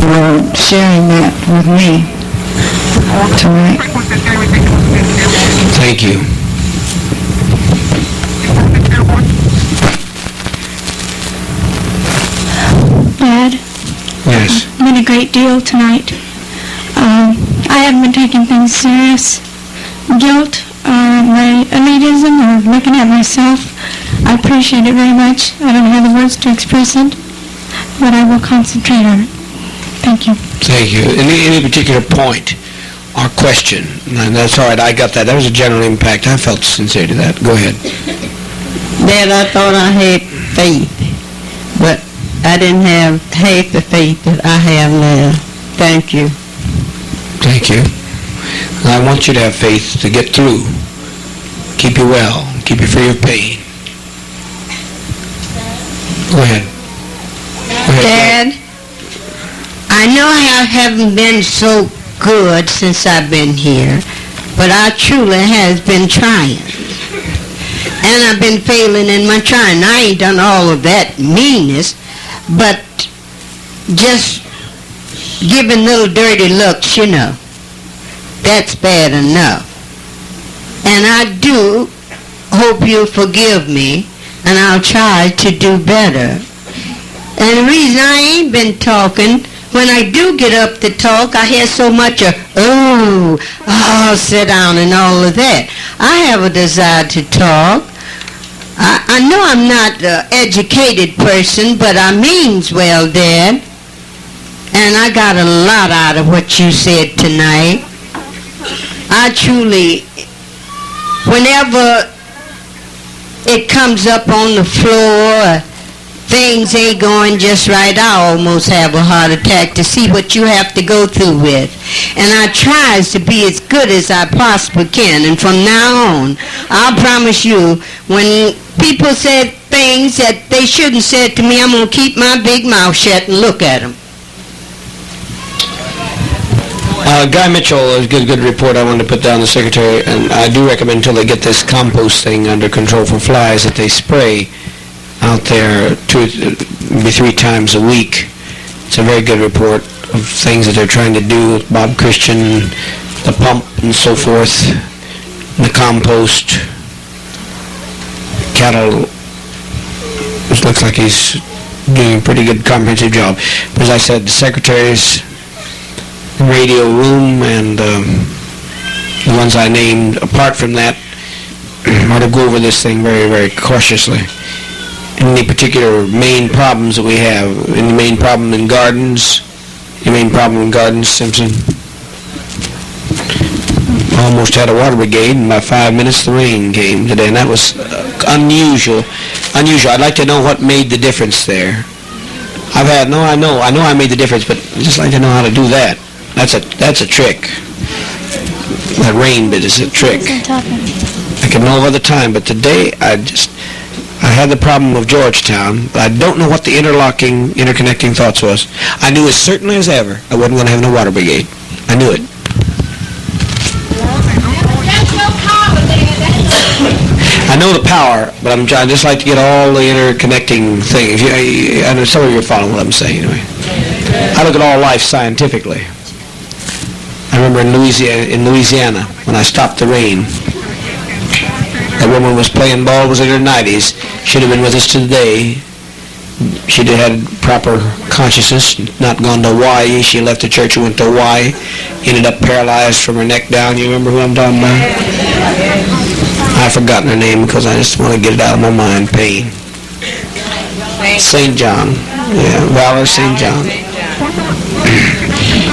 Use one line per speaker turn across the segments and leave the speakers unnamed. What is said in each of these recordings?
for sharing that with me tonight.
Thank you.
Dad,
Yes.
been a great deal tonight. I haven't been taking things serious. Guilt, my elitism, or looking at myself, I appreciate it very much. I don't have the words to express it, but I will concentrate on it. Thank you.
Thank you. Any particular point or question? And that's all right. I got that. That was a general impact. I felt sincere to that. Go ahead.
Dad, I thought I had faith, but I didn't have half the faith that I have now. Thank you.
Thank you. I want you to have faith to get through, keep you well, keep you free of pain. Go ahead.
Dad, I know I haven't been so good since I've been here, but I truly has been trying. And I've been failing in my trying. I ain't done all of that meanness, but just giving little dirty looks, you know. That's bad enough. And I do hope you'll forgive me, and I'll try to do better. And the reason I ain't been talking, when I do get up to talk, I hear so much of, oh, sit down and all of that. I have a desire to talk. I know I'm not an educated person, but I means well, Dad. And I got a lot out of what you said tonight. I truly, whenever it comes up on the floor, things ain't going just right, I almost have a heart attack to see what you have to go through with. And I tries to be as good as I possibly can. And from now on, I'll promise you, when people said things that they shouldn't say to me, I'm going to keep my big mouth shut and look at them.
Guy Mitchell, a good report I wanted to put down the secretary, and I do recommend until they get this compost thing under control for flies that they spray out there 3 times a week. It's a very good report of things that they're trying to do with Bob Christian, the pump and so forth, the compost. Cattle, it looks like he's doing a pretty good comprehensive job. But as I said, the secretary's radio room and the ones I named, apart from that, are to go over this thing very, very cautiously. Any particular main problems that we have? Any main problem in gardens? Any main problem in gardens, Simpson? Almost had a water brigade in about 5 minutes. The rain came today, and that was unusual. I'd like to know what made the difference there. I know I made the difference, but I'd just like to know how to do that. That's a trick. That rain bit is a trick. I can know other time, but today I had the problem of Jonestown, but I don't know what the interconnecting thoughts was. I knew as certainly as ever I wasn't going to have no water brigade. I knew it. I know the power, but I just like to get all the interconnecting things. I know some of you are following what I'm saying anyway. I look at all life scientifically. I remember in Louisiana when I stopped the rain. That woman was playing ball, was in her 90s. Should have been with us today. She'd had proper consciousness, not gone to Hawaii. She left the church and went to Hawaii. Ended up paralyzed from her neck down. You remember who I'm talking about? I've forgotten her name because I just want to get it out of my mind. Pain. St. John. Yeah, Valor St. John.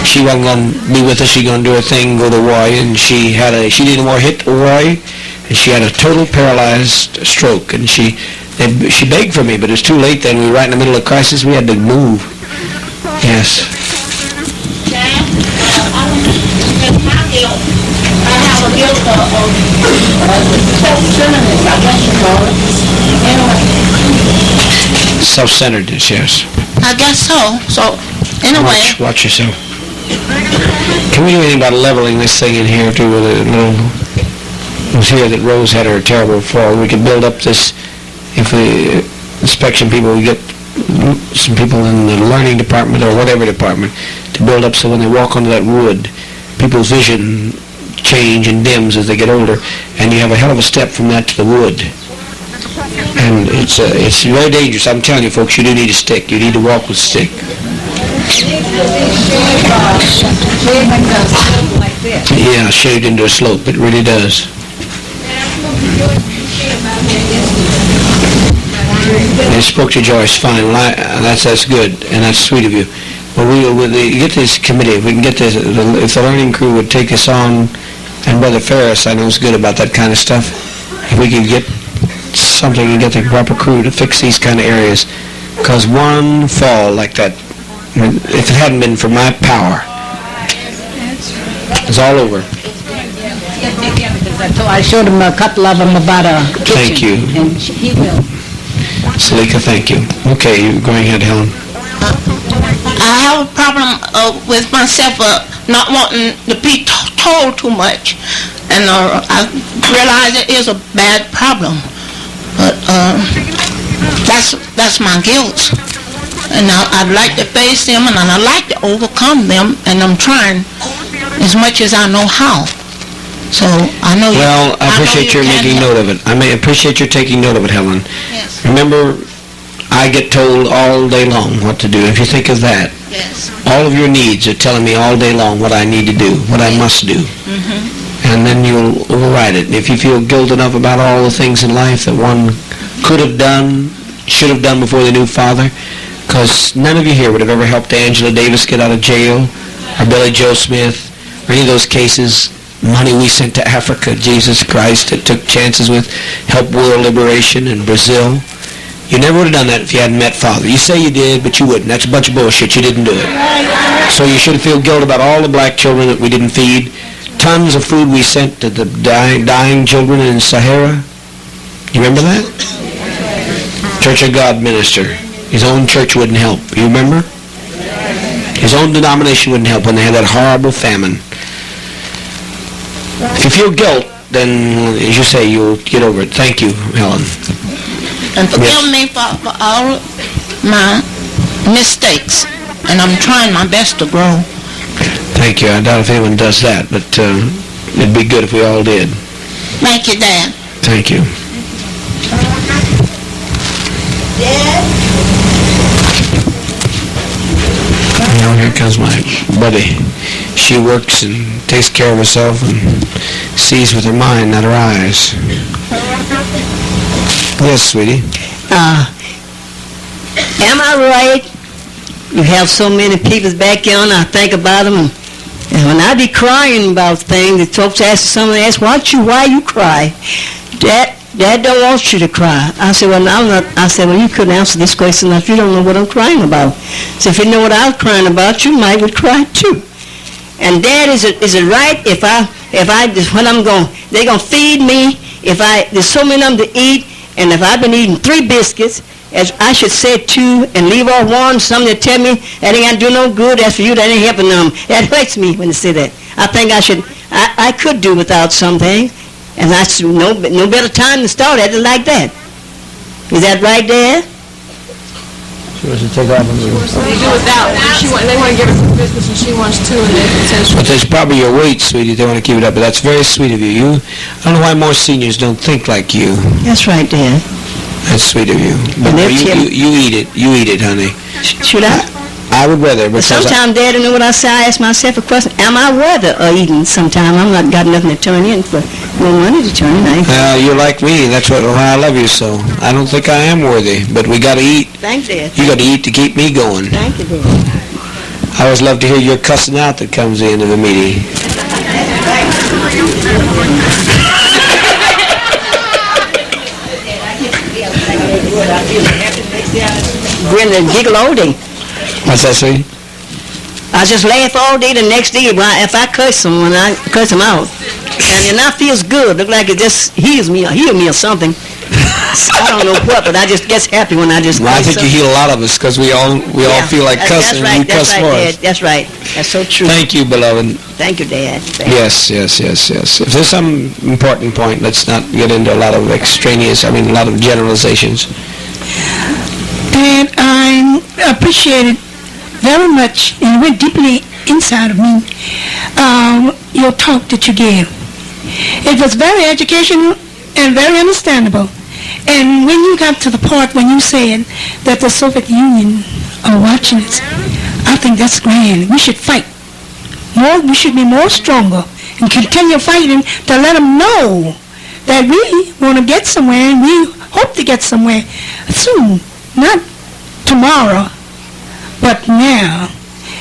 She wasn't going to be with us. She going to do her thing, go to Hawaii, and she didn't want to hit Hawaii, and she had a total paralyzed stroke. And she begged for me, but it was too late then. We were right in the middle of crisis. We had to move. Yes.
I have a guilt of
Self-centeredness, yes.
I guess so. So, in a way.
Watch yourself. Can we do anything about leveling this thing in here too with a little? It was here that Rose had her terrible fall. We could build up this, if the inspection people would get some people in the learning department or whatever department to build up so when they walk onto that wood, people's vision change and dims as they get older, and you have a hell of a step from that to the wood. And it's very dangerous. I'm telling you, folks, you do need a stick. You need to walk with a stick. Yeah, shaved into a slope. It really does. I spoke to Joyce fine. Well, that's good, and that's sweet of you. Well, we'll get this committee. If we can get this, if the learning crew would take us on, and Brother Ferris, I know is good about that kind of stuff. If we could get something and get the proper crew to fix these kind of areas, because one fall like that, if it hadn't been for my power, it's all over.
So I showed him a couple of them about a kitchen.
Thank you.
And he will.
Salika, thank you. Okay, you go ahead, Helen.
I have a problem with myself not wanting to be told too much, and I realize it is a bad problem, but that's my guilt, and I'd like to face them, and I'd like to overcome them, and I'm trying as much as I know how. So I know.
Well, I appreciate your making note of it. I may appreciate your taking note of it, Helen.
Yes.
Remember, I get told all day long what to do. If you think of that,
Yes.
all of your needs are telling me all day long what I need to do, what I must do. And then you'll override it. And if you feel guilt enough about all the things in life that one could have done, should have done before they knew Father, because none of you here would have ever helped Angela Davis get out of jail, or Billy Joe Smith, or any of those cases. Money we sent to Africa, Jesus Christ, that took chances with, help world liberation in Brazil. You never would have done that if you hadn't met Father. You say you did, but you wouldn't. That's a bunch of bullshit. You didn't do it. So you should feel guilt about all the black children that we didn't feed. Tons of food we sent to the dying children in Sahara. You remember that? Church of God minister. His own church wouldn't help. You remember? His own denomination wouldn't help when they had that horrible famine. If you feel guilt, then, as you say, you'll get over it. Thank you, Helen.
And forgive me for all my mistakes, and I'm trying my best to grow.
Thank you. I doubt if anyone does that, but it'd be good if we all did.
Thank you, Dad.
Thank you. Now here comes my buddy. She works and takes care of herself and sees with her mind, not her eyes. Yes, sweetie.
Am I right? You have so many people back here, and I think about them, and when I be crying about things, the folks why you cry? Dad don't want you to cry. I said, well, you couldn't answer this question if you don't know what I'm crying about. So if you know what I'm crying about, you might would cry too. And Dad, is it right if they're gonna feed me, there's so many of them to eat, and if I've been eating 3 biscuits, as I should say 2 and leave off 1, some that tell me that ain't gonna do no good, that's for you, that ain't helping them. That hurts me when they say that. I think I could do without something, and that's no better time to start at it like that. Is that right, Dad?
She wants to take off on you.
They do without. They want to give her some business, and she wants to, and they potentially.
But there's probably your weight, sweetie. They want to keep it up, but that's very sweet of you. I don't know why more seniors don't think like you.
That's right, Dad.
That's sweet of you. But you eat it. You eat it, honey.
Should I?
I would rather.
But sometimes, Dad, you know what I say? I ask myself a question. Am I worthy of eating sometimes? I'm not got nothing to turn in for no money to turn in.
You're like me. That's why I love you so. I don't think I am worthy, but we got to eat.
Thanks, Dad.
You got to eat to keep me going.
Thank you, Dad.
I always love to hear your cussing out that comes into the meeting.
Grin and giggle all day.
What's that, sweetie?
I just laugh all day. The next day, if I curse them, when I curse them out, and it feels good. Look like it just heal me or something. I don't know what, but I just get happy when I just.
Well, I think you heal a lot of us because we all feel like cussing.
That's right.
And you cuss more.
Dad. That's right. That's so true.
Thank you, beloved.
Thank you, Dad.
Yes. If there's some important point, let's not get into a lot of a lot of generalizations.
And I appreciated very much, and it went deeply inside of me, your talk that you gave. It was very educational and very understandable. And when you got to the part when you said that the Soviet Union are watching us, I think that's grand. We should fight more. We should be more stronger and continue fighting to let them know that we want to get somewhere, and we hope to get somewhere soon, not tomorrow, but now.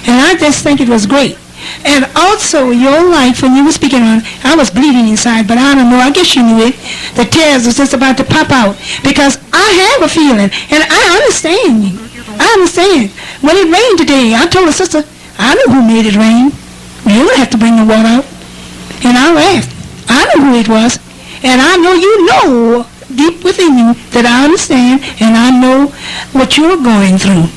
And I just think it was great. And also, your life, when you were speaking on, I was bleeding inside, but I don't know, I guess you knew it. The tears was just about to pop out, because I have a feeling, and I understand you. I understand. When it rained today, I told her sister, I know who made it rain. You don't have to bring the water out. And I laughed. I know who it was. And I know you know deep within you that I understand, and I know what you're going through.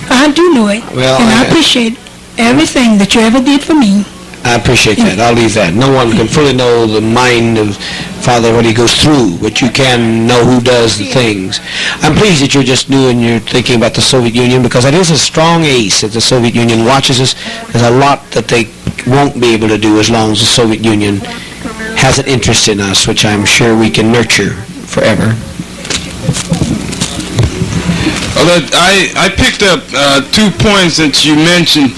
I do know it.
Well,
and I appreciate everything that you ever did for me.
I appreciate that. I'll leave that. No one can fully know the mind of Father, what he goes through, but you can know who does the things. I'm pleased that you're just new and you're thinking about the Soviet Union, because it is a strong ace that the Soviet Union watches us. There's a lot that they won't be able to do as long as the Soviet Union has an interest in us, which I'm sure we can nurture forever.
I picked up 2 points that you mentioned,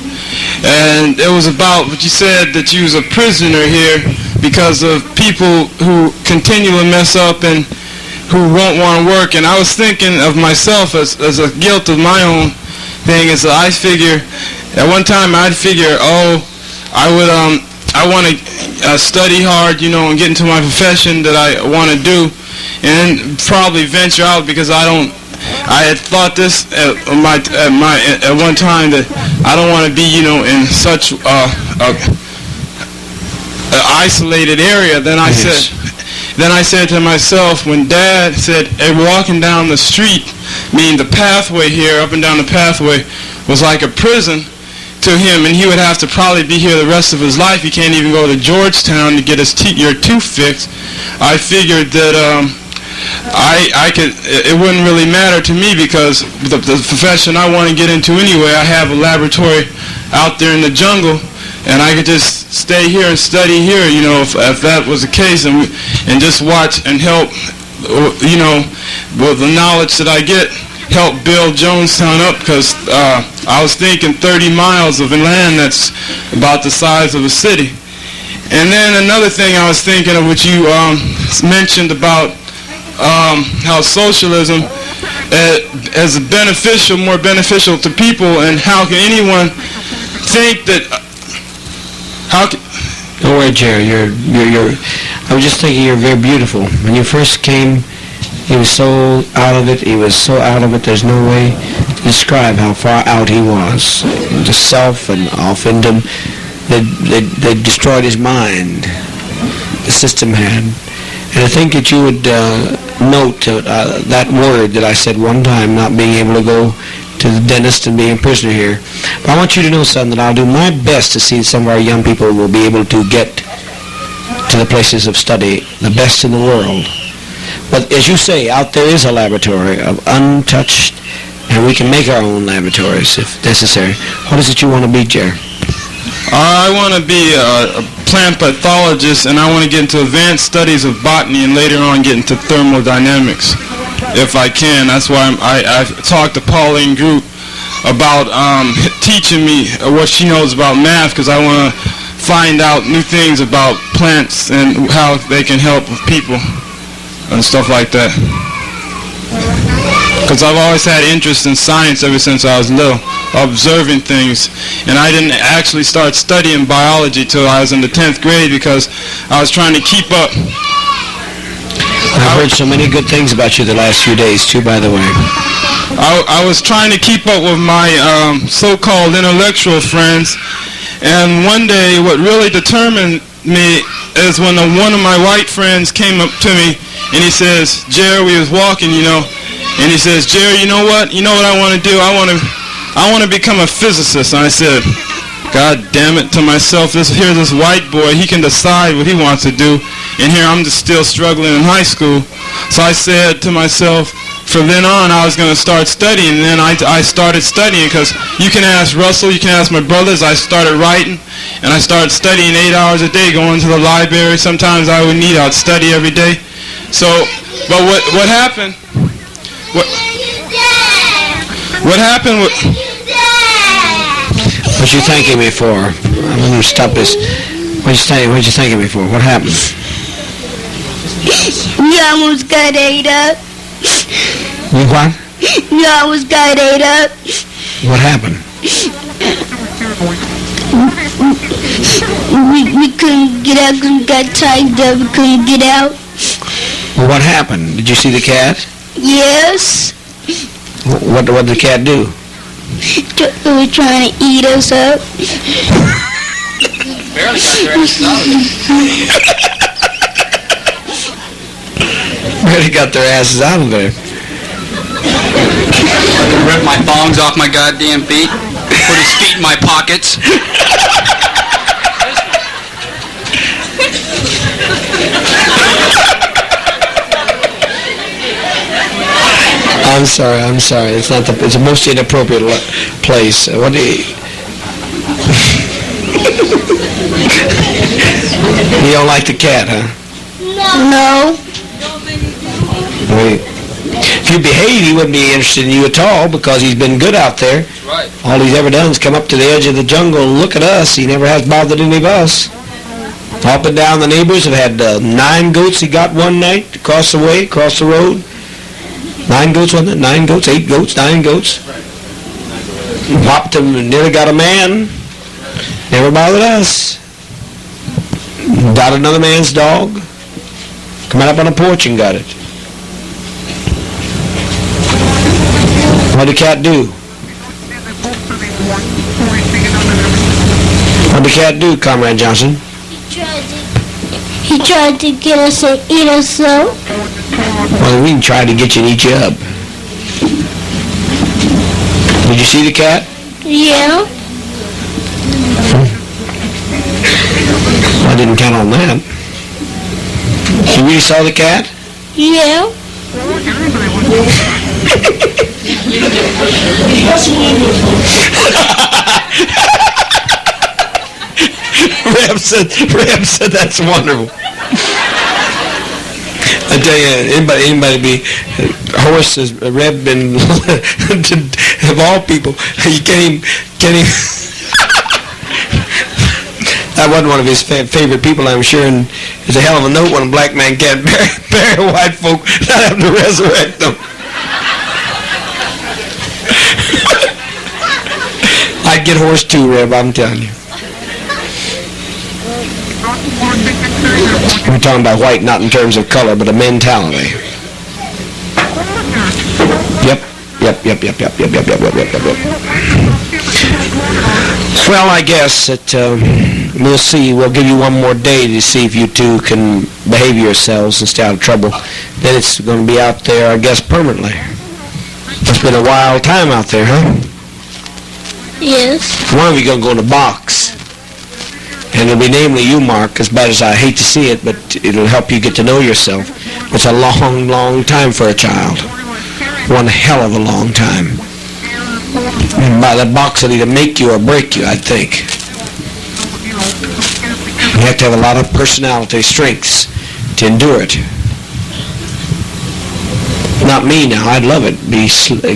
and it was about what you said, that you was a prisoner here because of people who continually mess up and who won't want to work. And I was thinking of myself as a guilt of my own thing. Is that I figure at one time I want to study hard, and get into my profession that I want to do, and probably venture out, because I had thought this at one time, that I don't want to be, in such a isolated area. Then I said to myself, when Dad said, hey, walking down the street, meaning the pathway here, up and down the pathway, was like a prison to him, and he would have to probably be here the rest of his life. He can't even go to Jonestown to get your tooth fixed. I figured that I could. It wouldn't really matter to me, because the profession I want to get into anyway, I have a laboratory out there in the jungle, and I could just stay here and study here. If that was the case, and just watch and help. With the knowledge that I get, help build Jonestown up, because I was thinking 30 miles of land that's about the size of a city. And then another thing I was thinking of, what you mentioned about how socialism is more beneficial to people, and how can anyone think that?
Don't worry, Jerry. You're. I was just thinking you're very beautiful. When you first came, he was so out of it. He was so out of it. There's no way to describe how far out he was. The self and off into him. They destroyed his mind. The system had. And I think that you would note that word that I said one time, not being able to go to the dentist and being a prisoner here. But I want you to know, son, that I'll do my best to see some of our young people will be able to get to the places of study, the best in the world. But as you say, out there is a laboratory of untouched, and we can make our own laboratories if necessary. What is it you want to be, Jerry?
I want to be a plant pathologist, and I want to get into advanced studies of botany, and later on get into thermodynamics, if I can. That's why I've talked to Pauline Group about teaching me what she knows about math, because I want to find out new things about plants and how they can help with people and stuff like that. Because I've always had interest in science ever since I was little, observing things. And I didn't actually start studying biology till I was in the 10th grade, because I was trying to keep up.
I've heard so many good things about you the last few days, too, by the way.
I was trying to keep up with my so-called intellectual friends. And one day, what really determined me is when one of my white friends came up to me, and he says, Jerry, we was walking, and he says, Jerry, you know what I want to do? I want to become a physicist. And I said, God damn it, to myself, here's this white boy, he can decide what he wants to do, and here I'm just still struggling in high school. So I said to myself, from then on, I was going to start studying. And then I started studying because you can ask Russell, you can ask my brothers. I started writing, and I started studying 8 hours a day, going to the library. Sometimes I'd study every day. So, but what happened? What happened?
What you thanking me for? I'm going to stop this. What you thanking me for? What happened?
You almost got ate up.
You what?
You almost got ate up.
What happened?
We couldn't get out because we got tied up. We couldn't get out.
Well, what happened? Did you see the cat?
Yes.
What did the cat do?
It was trying to eat us up.
Barely got their asses out of there.
Really got their asses out of there.
Rip my thongs off my goddamn feet. Put his feet in my pockets.
I'm sorry. It's not it's a most inappropriate place. What do you... You don't like the cat, huh?
No.
Wait. If you behave, he wouldn't be interested in you at all because he's been good out there.
That's right.
All he's ever done is come up to the edge of the jungle and look at us. He never has bothered any of us. Up and down the neighbors have had 9 goats he got one night across the road. 9 goats, wasn't it? 9 goats, 8 goats, 9 goats. Whopped him and nearly got a man. Never bothered us. Got another man's dog. Come out up on the porch and got it. What did the cat do? What did the cat do, Comrade Johnson?
He tried to get us and eat us up.
Well, we can try to get you and eat you up. Did you see the cat?
Yeah.
I didn't count on that. You really saw the cat?
Yeah.
Reb said that's wonderful. I tell you, anybody be Horace has Reb been of all people. You can't even that wasn't one of his favorite people, I'm sure, and it's a hell of a note when a black man can't bury white folk, not having to resurrect them. I'd get Horace too, Reb, I'm telling you. We're talking about white, not in terms of color, but a mentality. Yep. Well, I guess that we'll see. We'll give you one more day to see if you two can behave yourselves and stay out of trouble. Then it's going to be out there, I guess, permanently. It's been a wild time out there, huh?
Yes.
One of you going to go in a box. And it'll be namely you, Mark, as bad as I hate to see it, but it'll help you get to know yourself. It's a long, long time for a child. One hell of a long time. And by that box, it'll either make you or break you, I think. You have to have a lot of personality, strengths to endure it. Not me now. I'd love it.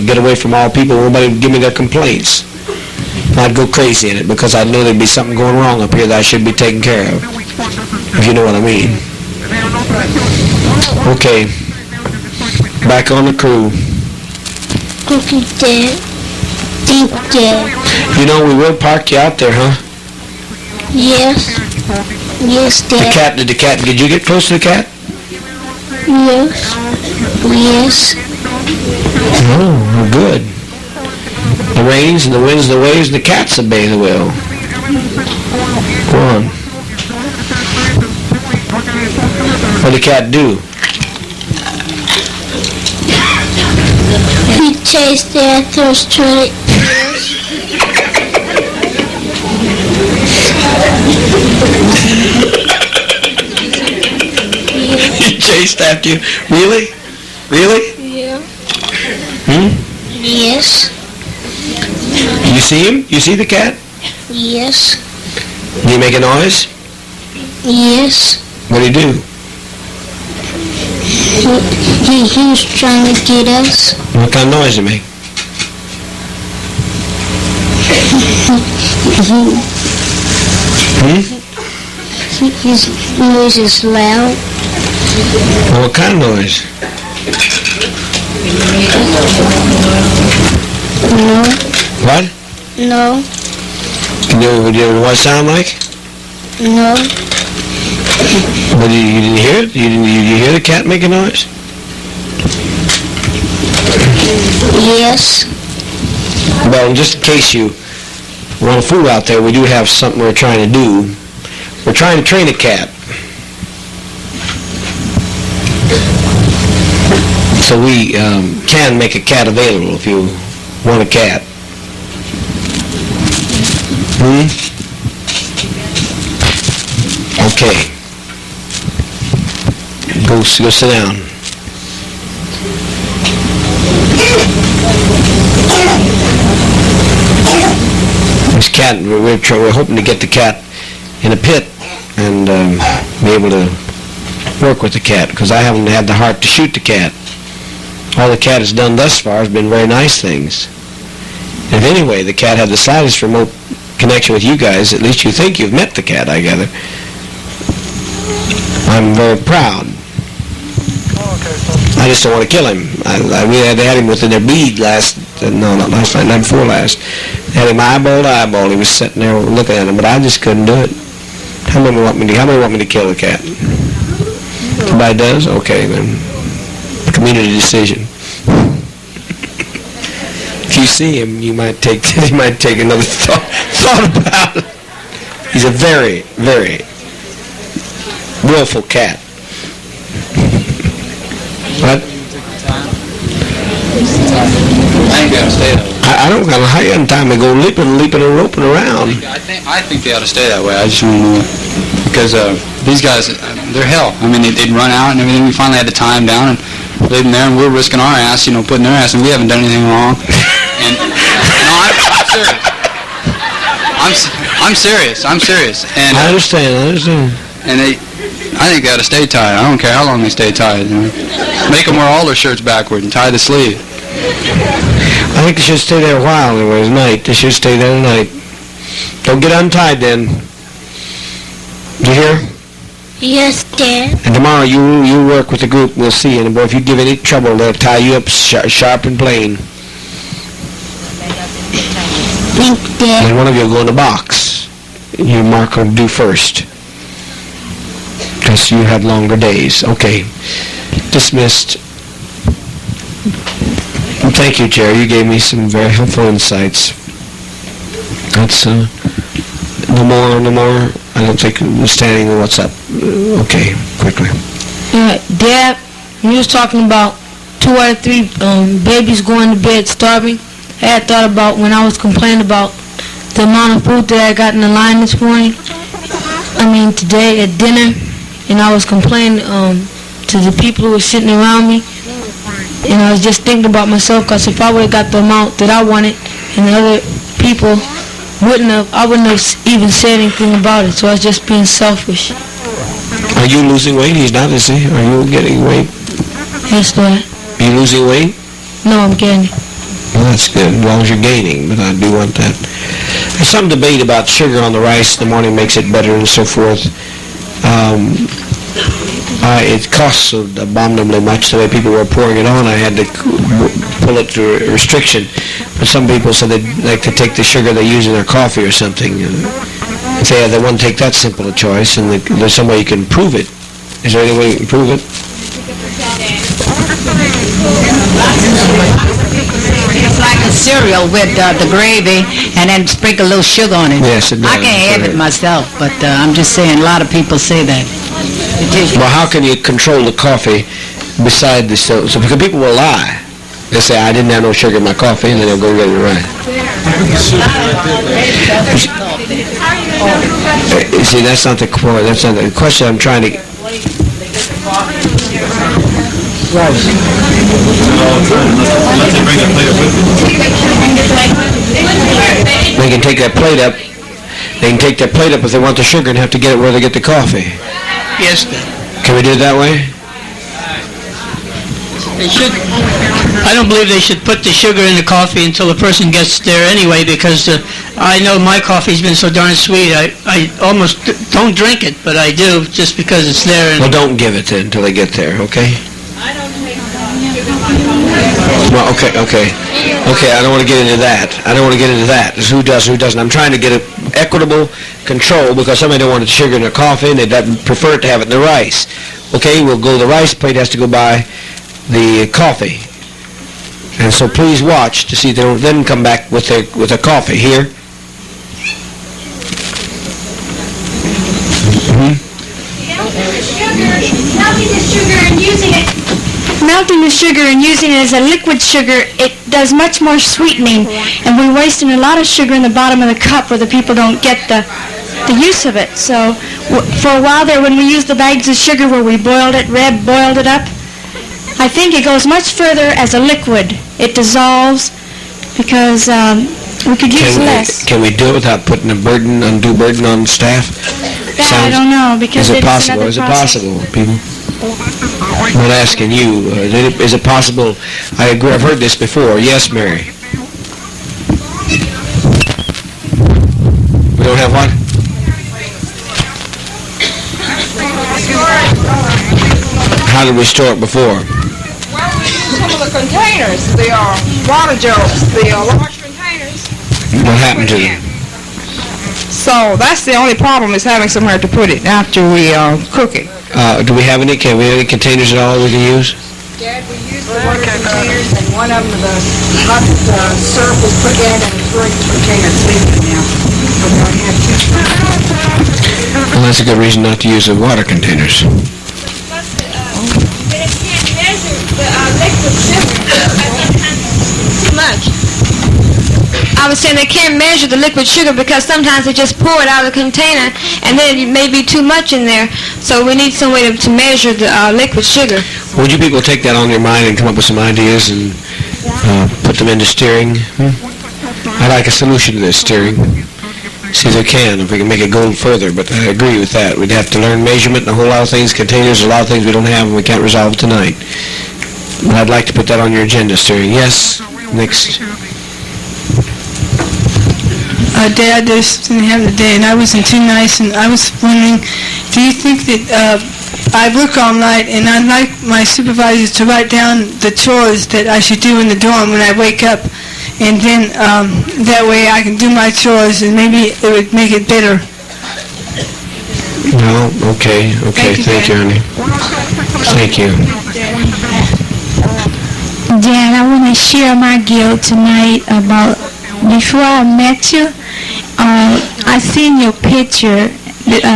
Get away from all people. Nobody would give me their complaints. I'd go crazy in it because I know there'd be something going wrong up here that I should be taken care of. If you know what I mean. Okay. Back on the crew.
Cookie Dad. Thank Dad.
You know, we will park you out there, huh?
Yes. Yes, Dad.
Did you get close to the cat?
Yes. Yes.
Oh, good. The rains and the winds and the waves and the cats obey the will. Go on. What did the cat do?
He chased after us trying to
He chased after you? Really? Really?
Yeah.
Yes.
You see him? You see the cat?
Yes.
Did he make a noise?
Yes.
What did he do?
He was trying to get us.
What kind of noise did he make?
His noise is loud.
What kind of noise?
No.
What?
No.
Do you know what it sound like?
No.
But you didn't hear it? You hear the cat make a noise?
Yes.
Well, just in case you want to fool out there, we do have something we're trying to do. We're trying to train a cat. So we can make a cat available if you want a cat. Okay. Go sit down. This cat, we're hoping to get the cat in a pit and be able to work with the cat, because I haven't had the heart to shoot the cat. All the cat has done thus far has been very nice things. If anyway the cat had the slightest remote connection with you guys, at least you think you've met the cat, I gather. I'm very proud. I just don't want to kill him. We had him within their bead not last night, night before last. Had him eyeball to eyeball. He was sitting there looking at him, but I just couldn't do it. How many want me to kill the cat? Somebody does? Okay, then. Community decision. If you see him, you might take another thought about it. He's a very, very willful cat. What? I don't got a time to go leaping and roping around.
I think they ought to stay that way. I just want to know, because these guys, they're hell. I mean, they'd run out and everything. We finally had to tie them down and leave them there, and we're risking our ass, putting their ass, and we haven't done anything wrong. And no, I'm serious. I'm serious. And
I understand.
And I think they ought to stay tied. I don't care how long they stay tied. Make them wear all their shirts backward and tie the sleeve.
I think they should stay there a while. Anyways, night. They should stay there tonight. Don't get untied then. Did you hear?
Yes, Dad.
And tomorrow you work with the group. We'll see. And boy, if you give any trouble, they'll tie you up sharp and plain.
Thank Dad.
And one of you will go in the box. You mark will do first, because you had longer days. Okay. Dismissed. Well, thank you, Jerry. You gave me some very helpful insights. That's no more. I don't think understanding what's up. Okay, quickly.
Dad, you was talking about 2 out of 3 babies going to bed starving. I had thought about when I was complaining about the amount of food that I got in the line this morning. Today at dinner, and I was complaining to the people who were sitting around me, and I was just thinking about myself, because if I would have got the amount that I wanted, and the other people I wouldn't have even said anything about it. So I was just being selfish.
Are you losing weight? He's not, is he? Are you getting weight?
Yes, Dad.
Are you losing weight?
No, I'm gaining.
Well, that's good, as long as you're gaining, but I do want that. There's some debate about sugar on the rice in the morning makes it better and so forth. It costs so abominably much the way people were pouring it on. I had to pull it to a restriction. But some people said they'd like to take the sugar they use in their coffee or something. Say they want to take that simple a choice, and there's some way you can improve it. Is there any way you can improve it?
It's like a cereal with the gravy and then sprinkle a little sugar on it.
Yes, it does.
I can't have it myself, but I'm just saying a lot of people say that.
Well, how can you control the coffee beside the so because people will lie. They say, I didn't have no sugar in my coffee, and then they'll go get it right. See, that's not the question I'm trying to... They can take that plate up. They can take that plate up if they want the sugar and have to get it where they get the coffee.
Yes, then.
Can we do it that way?
They should. I don't believe they should put the sugar in the coffee until the person gets there anyway, because I know my coffee's been so darn sweet. I almost don't drink it, but I do just because it's there.
Well, don't give it then until they get there, okay? Well, okay. I don't want to get into that. It's who does, who doesn't. I'm trying to get an equitable control because somebody don't want the sugar in their coffee and they doesn't prefer to have it in the rice. Okay, we'll go, the rice plate has to go by the coffee. And so please watch to see they don't then come back with a coffee. Here.
Melting the sugar and using it as a liquid sugar, it does much more sweetening, and we're wasting a lot of sugar in the bottom of the cup where the people don't get the use of it. So for a while there, when we used the bags of sugar where we boiled it up, I think it goes much further as a liquid. It dissolves because we could use less.
Can we do it without putting undue burden on staff?
I don't know, because
is it
it's
possible?
another
Is it
process.
possible, people? I'm not asking you. Is it possible? I agree. I've heard this before. Yes, Mary. We don't have one? How did we store it before?
Well, we use some of the containers, the water jugs, the large containers.
What happened to them?
So that's the only problem, is having somewhere to put it after we cook it.
Do we have any? Can we have any containers at all we can use?
Dad, we used the water containers, and one of them, the hot syrup was put in, and the drink containers leaving now.
Well, that's a good reason not to use the water containers.
Too much. I was saying they can't measure the liquid sugar because sometimes they just pour it out of the container and then it may be too much in there. So we need some way to measure the liquid sugar.
Would you people take that on your mind and come up with some ideas and put them into steering? I'd like a solution to this steering. See if we can, if we can make it go further, but I agree with that. We'd have to learn measurement and a whole lot of things, containers, a lot of things we don't have and we can't resolve tonight. But I'd like to put that on your agenda, steering. Yes, next.
Dad, there's something that happened today, and I wasn't too nice, and I was wondering, do you think that I work all night, and I'd like my supervisors to write down the chores that I should do in the dorm when I wake up, and then that way I can do my chores, and maybe it would make it better.
No, okay, thank you, honey. Thank you.
Dad, I want to share my guilt tonight about before I met you. I seen your picture.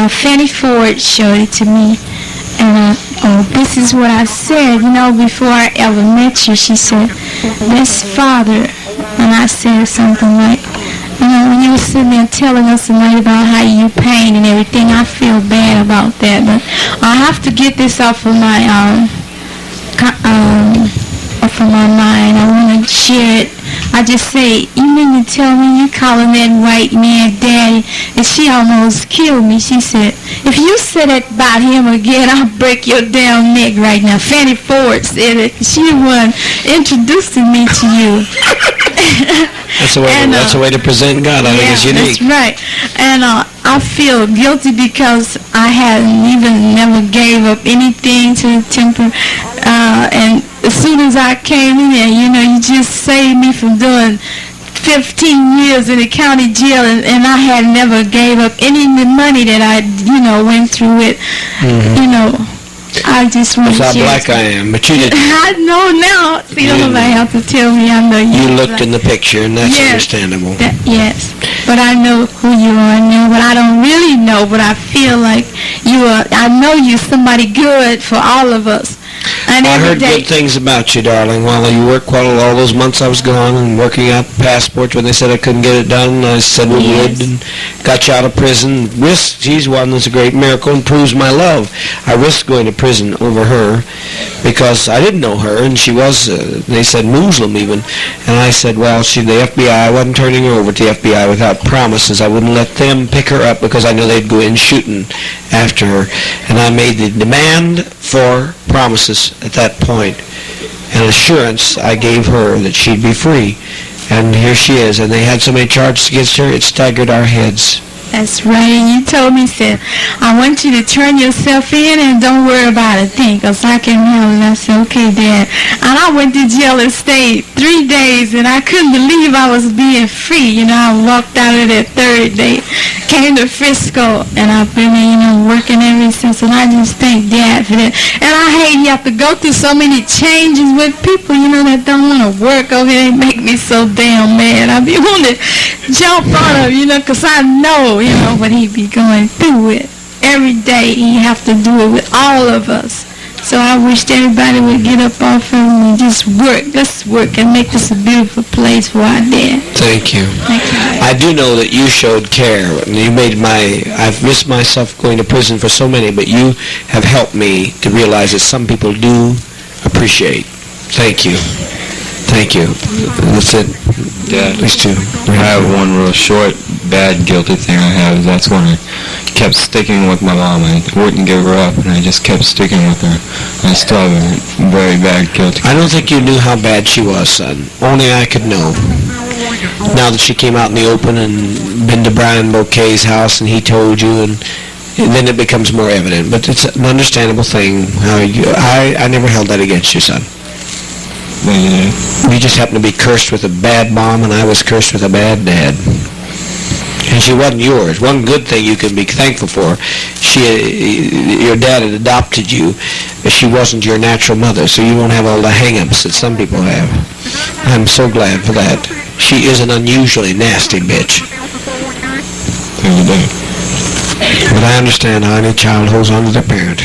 Fanny Ford showed it to me, and this is what I said. Before I ever met you, she said, "This father," and I said something like, when you were sitting there telling us tonight about how you pain and everything, I feel bad about that, but I have to get this off of my mind. I want to share it. I just say, you mean to tell me you calling that white man daddy? And she almost killed me. She said, if you said it about him again, I'll break your damn neck right now. Fanny Ford said it. She the one introducing me to you.
That's a way to present God. I think it's unique.
That's right. And I feel guilty because I never gave up anything to the temper. And as soon as I came in there, you just saved me from doing 15 years in the county jail, and I had never gave up any of the money that I, went through it. I just want to
That's how black I am, but you didn't.
I know now. See, nobody have to tell me I know you.
You looked in the picture, and that's understandable.
Yes, but I know who you are now, but I don't really know, but I feel like you are. I know you're somebody good for all of us. And
I
every
heard
day.
good things about you, darling. While you worked all those months I was gone and working out passports when they said I couldn't get it done, I said we would and got you out of prison. Risked, she's one that's a great miracle and proves my love. I risked going to prison over her because I didn't know her, and she was, they said Muslim even. And I said, well, the FBI, I wasn't turning her over to the FBI without promises. I wouldn't let them pick her up because I knew they'd go in shooting after her. And I made the demand for promises at that point. An assurance I gave her that she'd be free. And here she is. And they had so many charges against her, it staggered our heads.
That's right. And you told me, said, I want you to turn yourself in and don't worry about a thing, because I can handle it. I said, okay, Dad. And I went to jail and stayed 3 days, and I couldn't believe I was being free. You know, I walked out of that third day, came to Frisco, and I've been, working ever since. And I just thank Dad for that. And I hate you have to go through so many changes with people, that don't want to work over here. They make me so damn mad. I be wanting to jump on them, because I know, what he be going through it. Every day he have to do it with all of us. So I wished everybody would get up off of him and just work. Let's work and make this a beautiful place for our dad.
Thank you.
Thank you.
I do know that you showed care. You made I've missed myself going to prison for so many, but you have helped me to realize that some people do appreciate. Thank you. Thank you. That's it.
Yeah.
These two.
I have one real short, bad, guilty thing I have. That's when I kept sticking with my mom. I wouldn't give her up, and I just kept sticking with her. I still have a very bad, guilty.
I don't think you knew how bad she was, son. Only I could know. Now that she came out in the open and been to Brian Bouquet's house and he told you, and then it becomes more evident. But it's an understandable thing. I never held that against you, son. You just happened to be cursed with a bad mom, and I was cursed with a bad dad. And she wasn't yours. One good thing you can be thankful for, your dad had adopted you, but she wasn't your natural mother, so you won't have all the hang-ups that some people have. I'm so glad for that. She is an unusually nasty bitch. But I understand how any child holds on to their parent.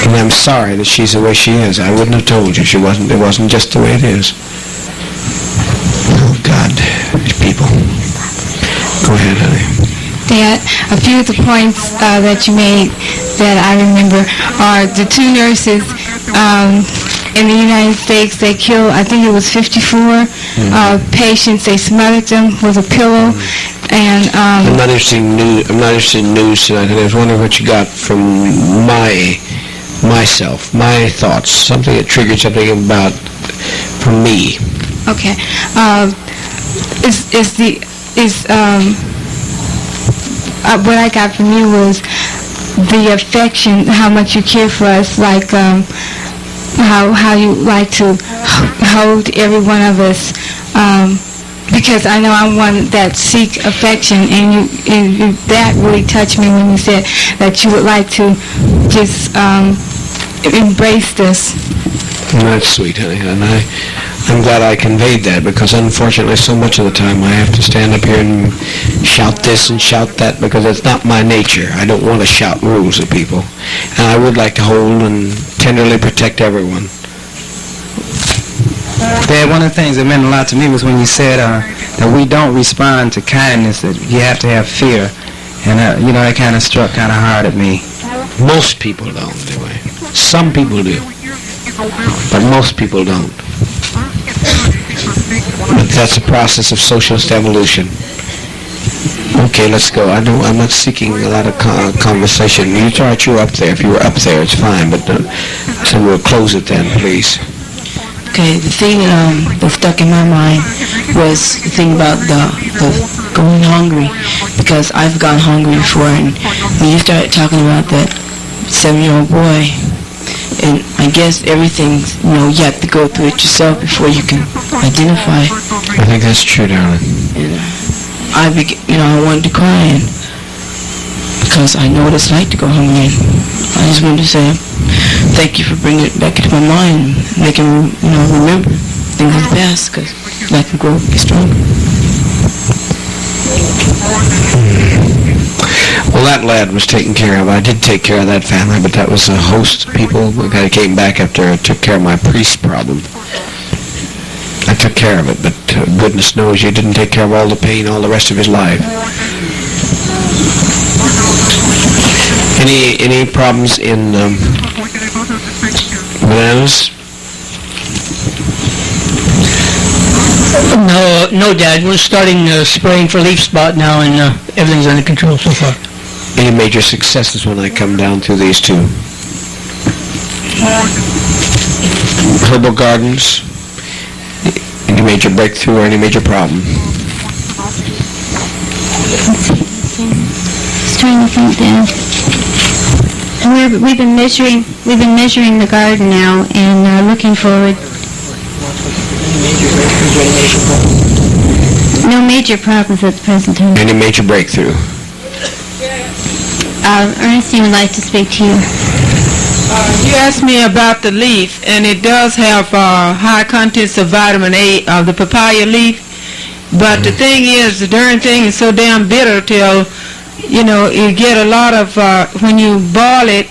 And I'm sorry that she's the way she is. I wouldn't have told you. It wasn't just the way it is. Oh, God. These people. Go ahead, honey.
Dad, a few of the points that you made that I remember are the two nurses in the United States. They killed, I think it was 54 patients. They smothered them with a pillow. And
I'm not interested in news tonight. I was wondering what you got from myself, my thoughts, something that triggered something about from me.
Okay. What I got from you was the affection, how much you care for us, like how you like to hold every one of us. Because I know I'm one that seek affection, and that really touched me when you said that you would like to just embrace this.
That's sweet, honey, and I'm glad I conveyed that, because unfortunately so much of the time I have to stand up here and shout this and shout that, because it's not my nature. I don't want to shout rules at people, and I would like to hold and tenderly protect everyone.
Dad, one of the things that meant a lot to me was when you said that we don't respond to kindness, that you have to have fear. And, that kind of struck kind of hard at me.
Most people don't, anyway. Some people do. But most people don't. But that's a process of socialist evolution. Okay, let's go. I'm not seeking a lot of conversation. You thought you were up there. If you were up there, it's fine. But so we'll close it then, please.
Okay, the thing that stuck in my mind was the thing about the going hungry, because I've gone hungry before, and when you started talking about that 7-year-old boy, and I guess everything's, you have to go through it yourself before you can identify.
I think that's true, darling.
And I wanted to cry, because I know what it's like to go hungry. I just wanted to say thank you for bringing it back into my mind, making me, remember things of the past, because I can grow, be stronger.
Well, that lad was taken care of. I did take care of that family, but that was a host of people. The guy came back after I took care of my priest problem. I took care of it, but goodness knows you didn't take care of all the pain all the rest of his life. Any problems in bananas?
No, Dad. We're starting spraying for leaf spot now, and everything's under control so far.
Any major successes when I come down through these two? Herbal gardens? Any major breakthrough or any major problem?
Just trying to think, Dad. We've been measuring the garden now, and looking forward. No major problems at the present time.
Any major breakthrough?
Ernestine would like to speak to you.
You asked me about the leaf, and it does have high contents of vitamin A of the papaya leaf. But the thing is, the darn thing is so damn bitter till, you get a lot of, when you boil it,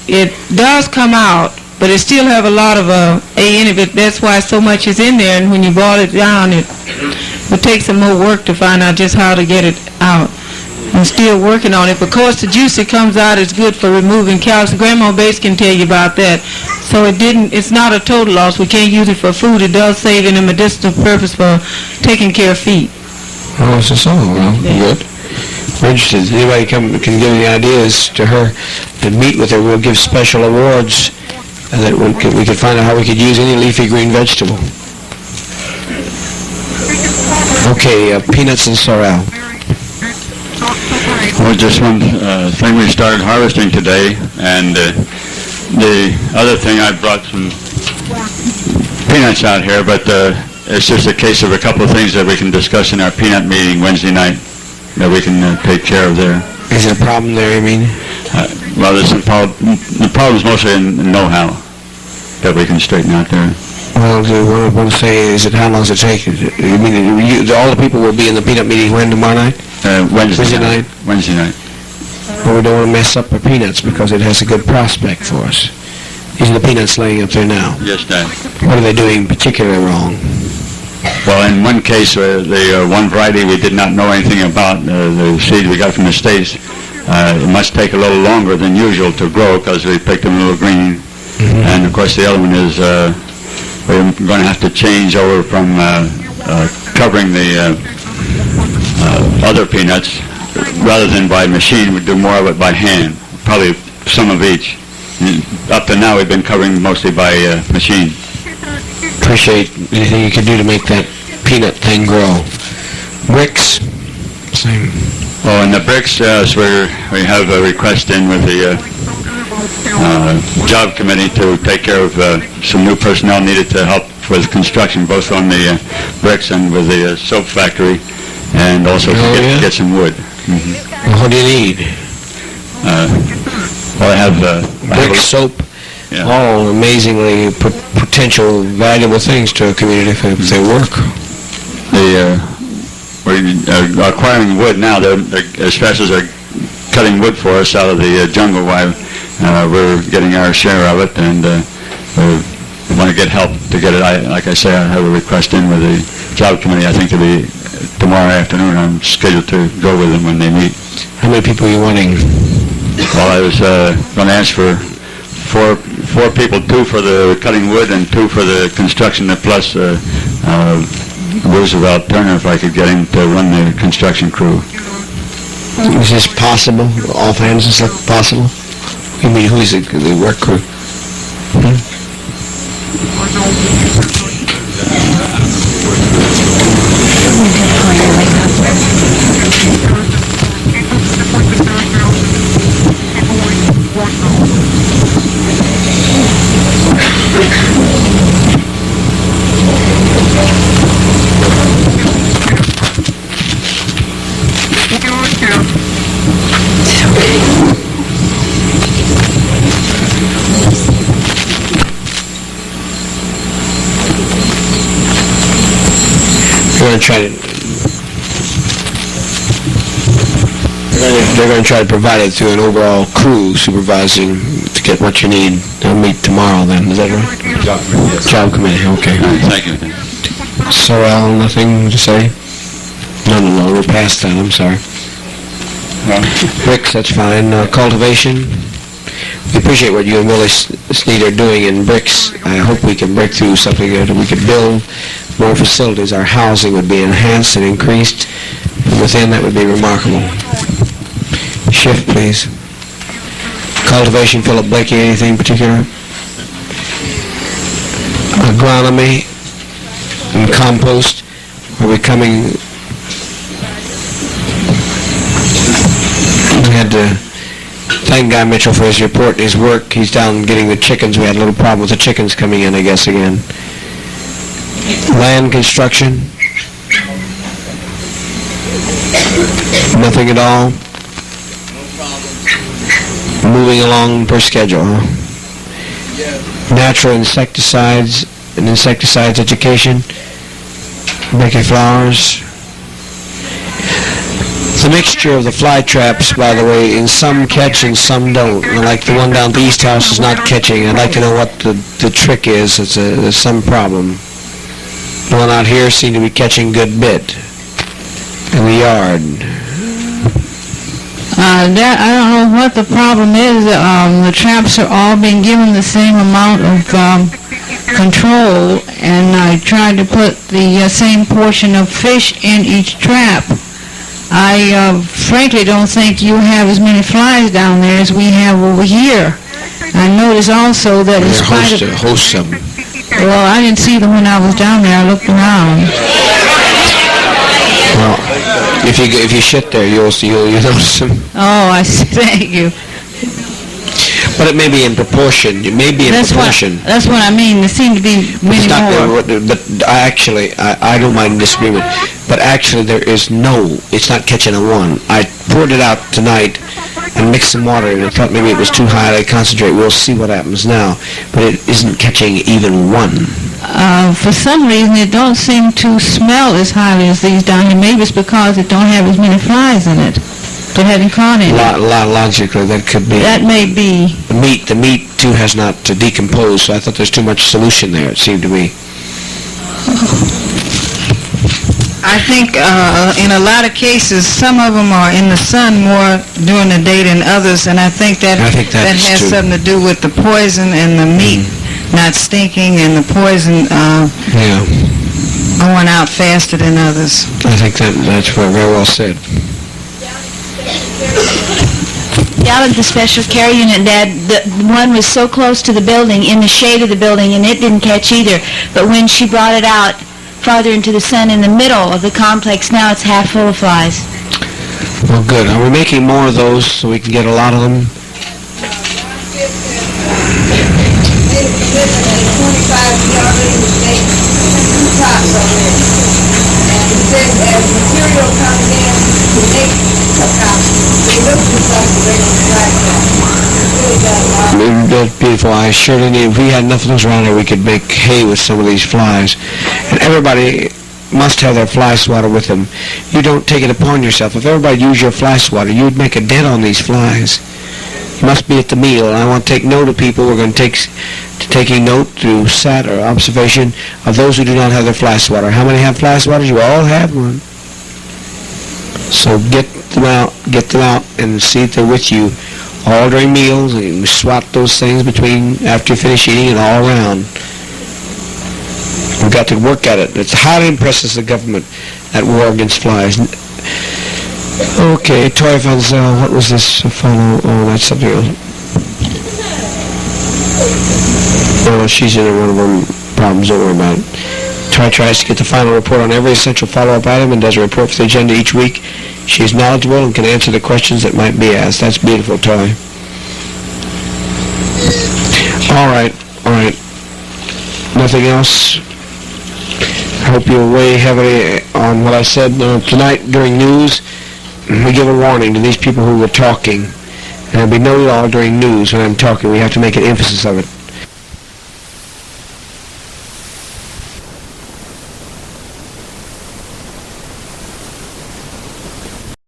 it does come out, but it still have a lot of A in it. But that's why so much is in there, and when you boil it down, it will take some more work to find out just how to get it out. I'm still working on it. Of course, the juice that comes out is good for removing calcium. Grandma Bates can tell you about that. So it's not a total loss. We can't use it for food. It does save in a medicinal purpose for taking care of feet.
Oh, is this all? Well, good. We're interested. Anybody can give any ideas to her to meet with her? We'll give special awards that we could find out how we could use any leafy green vegetable. Okay, peanuts and sorrel.
Well, just one thing, we started harvesting today, and the other thing, I brought some peanuts out here, but it's just a case of a couple of things that we can discuss in our peanut meeting Wednesday night that we can take care of there.
Is there a problem there, you mean?
Well, there's some the problem's mostly in know-how that we can straighten out there.
Well, what I want to say is that how long does it take? You mean all the people will be in the peanut meeting when, tomorrow night?
Wednesday night. Wednesday night.
Well, we don't want to mess up our peanuts because it has a good prospect for us. These are the peanuts laying up there now.
Yes, Dad.
What are they doing particularly wrong?
Well, in one case, the one variety we did not know anything about, the seeds we got from the States, it must take a little longer than usual to grow because we picked them a little green. Mm-hmm. And, of course, the other one is we're going to have to change over from covering the other peanuts. Rather than by machine, we do more of it by hand, probably some of each. Up to now, we've been covering mostly by machine.
Appreciate anything you can do to make that peanut thing grow. Bricks, same.
Oh, and the bricks, yes, we have a request in with the job committee to take care of some new personnel needed to help with construction, both on the bricks and with the soap factory, and also to get some wood. Mm-hmm.
Well, what do you need?
Well, I have
brick, soap, all amazingly potential valuable things to a community if they work.
We're acquiring wood now. They're as fast as they're cutting wood for us out of the jungle. We're getting our share of it, and we want to get help to get it. Like I say, I have a request in with the job committee. I think to be tomorrow afternoon. I'm scheduled to go with them when they meet.
How many people are you wanting?
Well, I was going to ask for four people, 2 for the cutting wood and 2 for the construction, plus Roosevelt Turner, if I could get him to run the construction crew.
Is this possible? Offhand, is this possible? You mean who's the work crew? We're going to try to they're going to try to provide it through an overall crew supervising to get what you need. They'll meet tomorrow then, is that right?
Job committee, yes.
Job committee, okay.
Thank you.
So, Al, nothing to say? No, we're past that, I'm sorry. Bricks, that's fine. Cultivation, we appreciate what you and Willie Sneed are doing in bricks. I hope we can break through something that we could build more facilities. Our housing would be enhanced and increased. Within that would be remarkable. Shift, please. Cultivation, Philip Blakey, anything particular? Agronomy and compost are becoming... We had to thank Guy Mitchell for his report and his work. He's down getting the chickens. We had a little problem with the chickens coming in, I guess, again. Land construction. Nothing at all. Moving along per schedule, huh? Natural insecticides and insecticides education. Becky Flowers. The mixture of the fly traps, by the way, in some catch and some don't. Like the one down at the East House is not catching. I'd like to know what the trick is. There's some problem. The one out here seemed to be catching good bit in the yard.
I don't know what the problem is. The traps are all being given the same amount of control, and I tried to put the same portion of fish in each trap. I frankly don't think you have as many flies down there as we have over here. I noticed also that in spite of...
Hosts of them.
Well, I didn't see them when I was down there. I looked around.
Well, if you sit there, you'll notice them.
Oh, I see. Thank you.
But it may be in proportion. It may be in proportion.
That's what I mean. There seem to be many more.
But I don't mind disagreement. But actually, it's not catching a one. I poured it out tonight and mixed some water in it. I thought maybe it was too high to concentrate. We'll see what happens now. But it isn't catching even one.
For some reason, it don't seem to smell as highly as these down here. Maybe it's because it don't have as many flies in it. It hadn't caught any.
Logically, that could be.
That may be.
The meat too has not decomposed, so I thought there's too much solution there, it seemed to me.
I think in a lot of cases, some of them are in the sun more during the day than others, and I think that has something to do with the poison and the meat not stinking and the poison going out faster than others.
I think that's very well said.
Out of the special care unit, Dad, the one was so close to the building, in the shade of the building, and it didn't catch either. But when she brought it out farther into the sun in the middle of the complex, now it's half full of flies.
Well, good. Are we making more of those so we can get a lot of them? That's beautiful. I surely need, if we had enough of those around here, we could make hay with some of these flies. And everybody must have their fly swatter with them. You don't take it upon yourself. If everybody used your fly swatter, you'd make a dent on these flies. You must be at the meal, and I want to take note of people. We're going to taking note through SAT or observation of those who do not have their fly swatter. How many have fly swatters? You all have one. So get them out and see if they're with you all during meals, and you swat those things after you finish eating and all around. We've got to work at it. It highly impresses the government, that war against flies. Okay, Tori Funzel, what was this follow? Oh, that's something else. Oh, she's in one of her problems, don't worry about it. Tori tries to get the final report on every essential follow-up item and does a report for the agenda each week. She's knowledgeable and can answer the questions that might be asked. That's beautiful, Tori. All right. Nothing else? I hope you'll weigh heavily on what I said tonight during news. We give a warning to these people who were talking. And it'll be noted all during news when I'm talking. We have to make an emphasis of it.